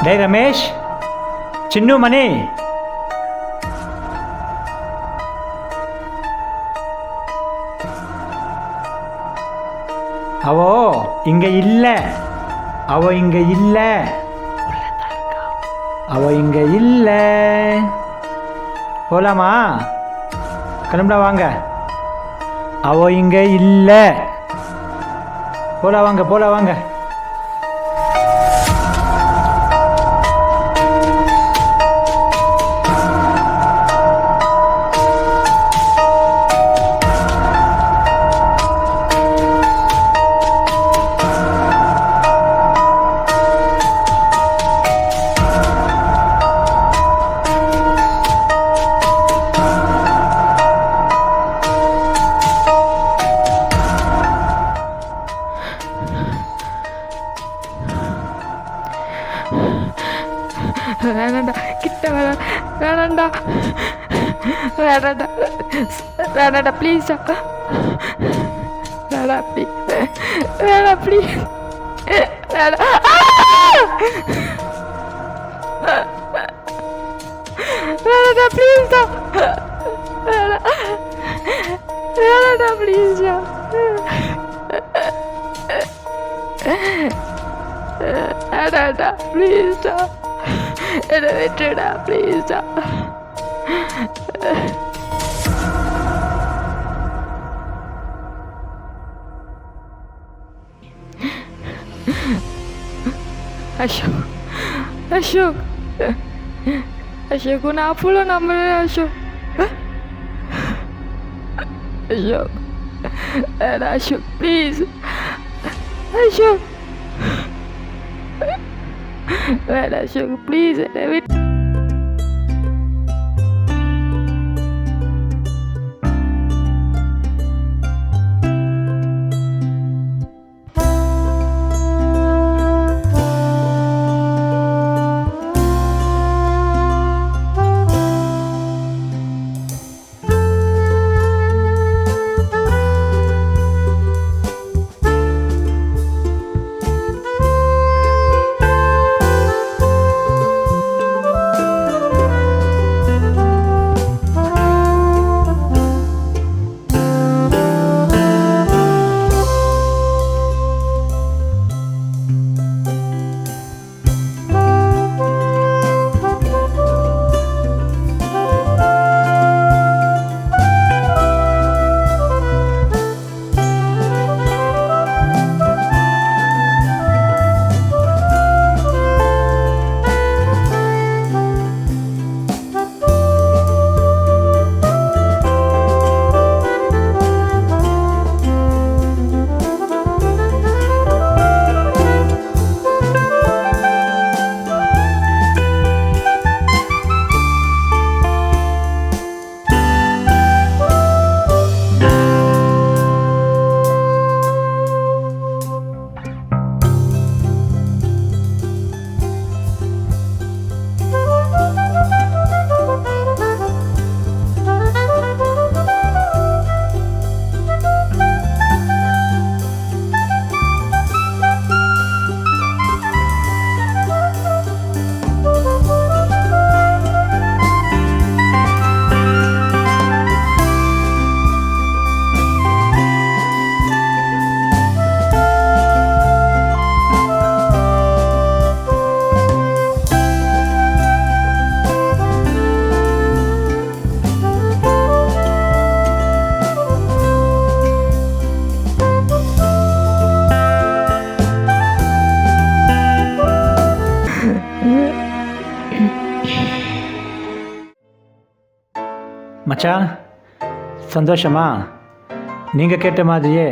டேய் ரமேஷ், சின்னு மணி, அவோ இங்க இல்ல, அவ இங்க இல்ல, அவ இங்க இல்ல. போலாமா? கிளம்புடா வாங்க. அவ இங்க இல்ல. போலாம் வாங்க, போலாம் வாங்க. வேணாண்டா, கிட்ட வேணாண்டா, வேணாண்டா, வேணாண்டா, ப்ளீஸா, வேணா ப்ளீஸ், வேணா ப்ளீஸ், வேணா, வேணாண்டா ப்ளீஸா, வேணா, வேணாண்டா ப்ளீஸா, வேணாண்டா ப்ளீஸா, என்னை விட்டுடா ப்ளீஸா. அசோக், அசோக், அசோக், நான் அவ்வளோ நம்புறேன் அசோக். அசோக், வேணா அசோக் ப்ளீஸ், அசோக், வேணா அசோக் ப்ளீஸ், என்னை விட்டு. மச்சான், சந்தோஷமா? நீங்கள் கேட்ட மாதிரியே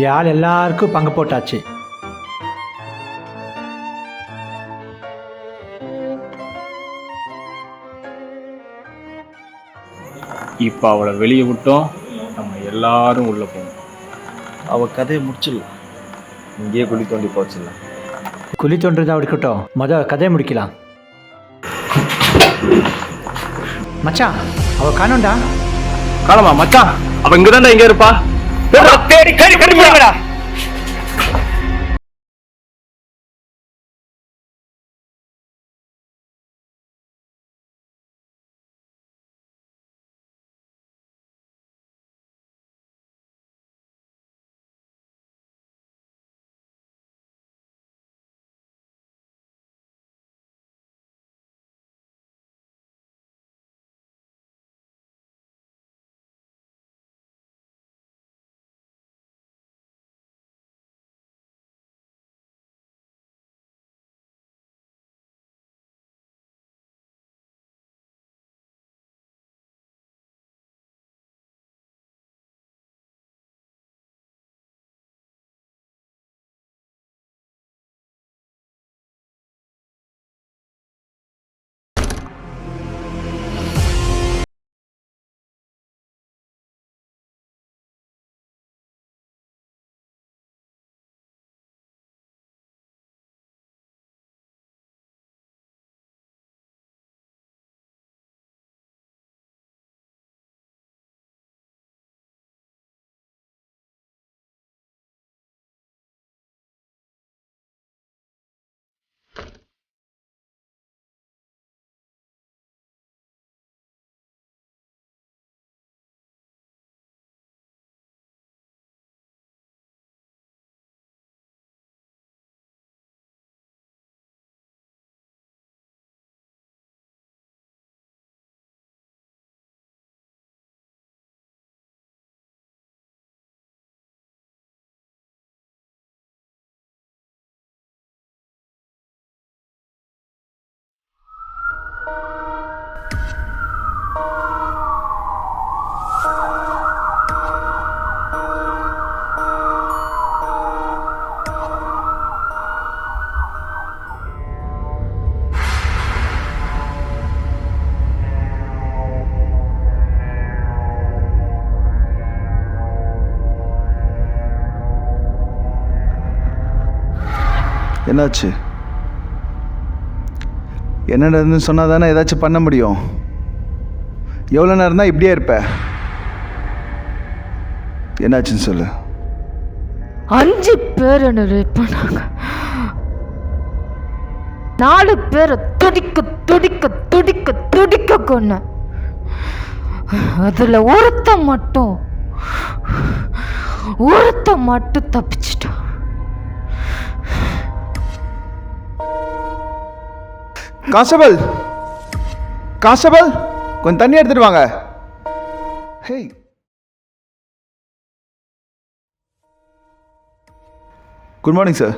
என் ஆள் எல்லாருக்கும் பங்கு போட்டாச்சு. இப்போ அவளை வெளியே விட்டோம், நம்ம எல்லாரும் உள்ளே போகணும். அவள் கதையை முடிச்சிடலாம், இங்கேயே குழி தோண்டி போச்சிடலாம். குழி தோன்றதா இருக்கட்டும், மொதல் கதையை முடிக்கலாம். மச்சான், அவ காணோண்டா. காணமா மச்சான்? அவ இங்கதான்டா, எங்க இருப்பா? தேடி கண்டுபிடிங்கடா. என்னாச்சு? என்ன நடந்துன்னு சொன்னால் தானே ஏதாச்சும் பண்ண முடியும். எவ்வளோ நேரம் தான் இப்படியே இருப்ப? என்னாச்சுன்னு சொல்லு. 5 பேர் என்ன ரேப் பண்ணாங்க. 4 பேரை துடிக்க துடிக்க துடிக்க துடிக்க கொன்ன. அதுல ஒருத்தன் மட்டும் தப்பிச்சிட்டான். கான்ஸ்டபிள், கான்ஸ்டபிள், கொஞ்சம் தண்ணி எடுத்துட்டு வாங்க. Hey, good morning sir.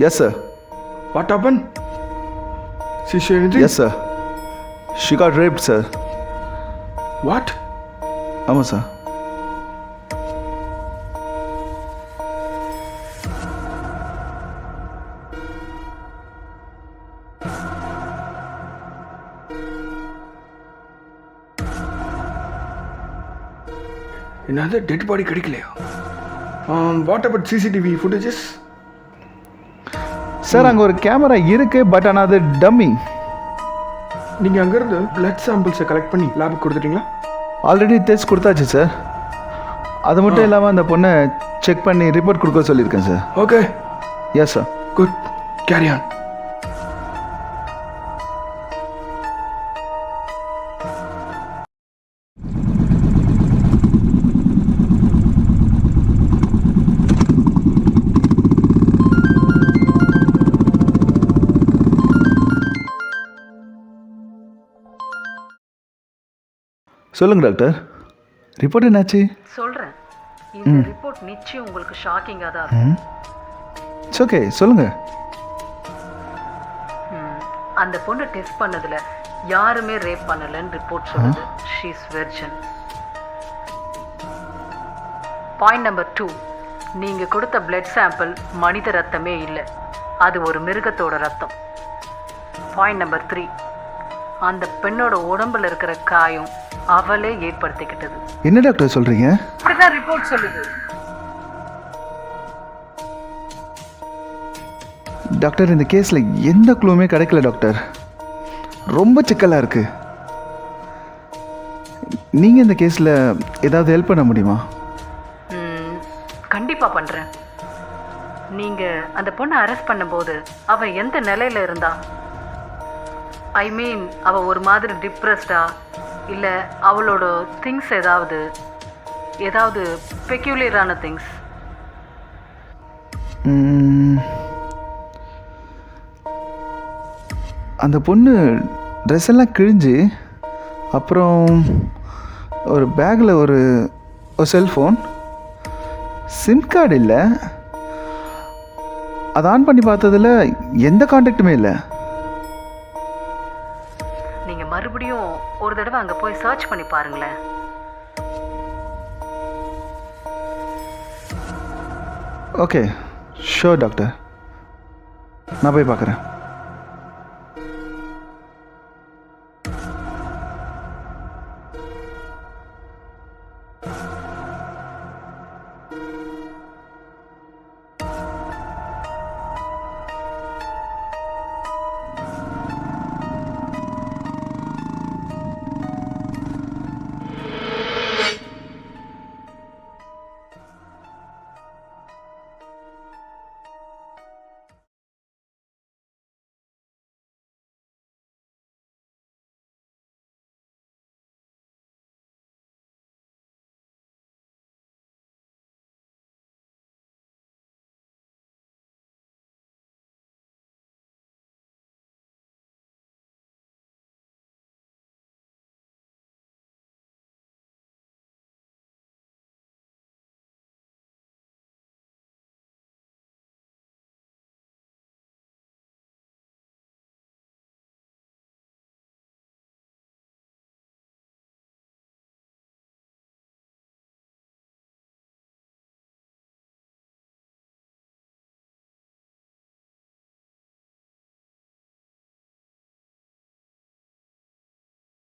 Yes sir. What happened? She said anything? Yes sir. She got raped sir. What? ஆமாம் சார். Another dead body கிடைக்கலையா? What about CCTV footages? Sir அங்கே ஒரு கேமரா இருக்கு, பட் ஆனால் அது டம்மி. நீங்கள் அங்கேருந்து பிளட் சாம்பிள்ஸை கலெக்ட் பண்ணி லேபுக்கு கொடுத்துட்டீங்களா? ஆல்ரெடி டெஸ்ட் கொடுத்தாச்சு சார். அது மட்டும் இல்லாமல் அந்த பொண்ணை செக் பண்ணி ரிப்போர்ட் கொடுக்க சொல்லியிருக்கேன் sir. Okay. Yes sir. Good, carry on. சொல்லுங்க டாக்டர், ரிப்போர்ட் என்னாச்சு? சொல்கிறேன். இந்த ரிப்போர்ட் நிச்சயம் உங்களுக்கு ஷாக்கிங்காக தான் இருக்கும். இட்ஸ் ஓகே, சொல்லுங்க. அந்த பொண்ணை டெஸ்ட் பண்ணதில் யாருமே ரேப் பண்ணலைன்னு ரிப்போர்ட் சொல்லுது. She is version. Point number 2, நீங்கள் கொடுத்த பிளட் சாம்பிள் மனித ரத்தமே இல்லை, அது ஒரு மிருகத்தோட ரத்தம். பாயிண்ட் நம்பர் 3, அந்த பெண்ணோட உடம்புல இருக்கிற காயம் அவளே ஏற்படுத்திக்கிட்டது. என்ன டாக்டர் சொல்றீங்க? அப்படிதான் ரிப்போர்ட் சொல்லுது. டாக்டர், இந்த கேஸில் எந்த க்ளூமே கிடைக்கல டாக்டர். ரொம்ப சிக்கலாக இருக்கு. நீங்கள் இந்த கேஸில் ஏதாவது ஹெல்ப் பண்ண முடியுமா? கண்டிப்பாக பண்ணுறேன். நீங்கள் அந்த பொண்ணை அரெஸ்ட் பண்ணும்போது அவள் எந்த நிலையில் இருந்தா? ஐ மீன், அவள் ஒரு மாதிரி டிப்ரெஸ்டா, இல்லை அவளோட திங்ஸ் ஏதாவது பெக்யூலியரான திங்ஸ்? அந்த பொண்ணு ட்ரெஸ் எல்லாம் கிழிஞ்சு, அப்புறம் ஒரு பேக்கில் ஒரு செல்ஃபோன், சிம் கார்டு இல்லை. அதை ஆன் பண்ணி பார்த்ததில் எந்த கான்டாக்டுமே இல்லை. நீங்கள் மறுபடியும் ஒரு தடவை அங்கே போய் சர்ச் பண்ணி பாருங்களேன். ஓகே, ஷோர் டாக்டர், நான் போய் பார்க்குறேன்.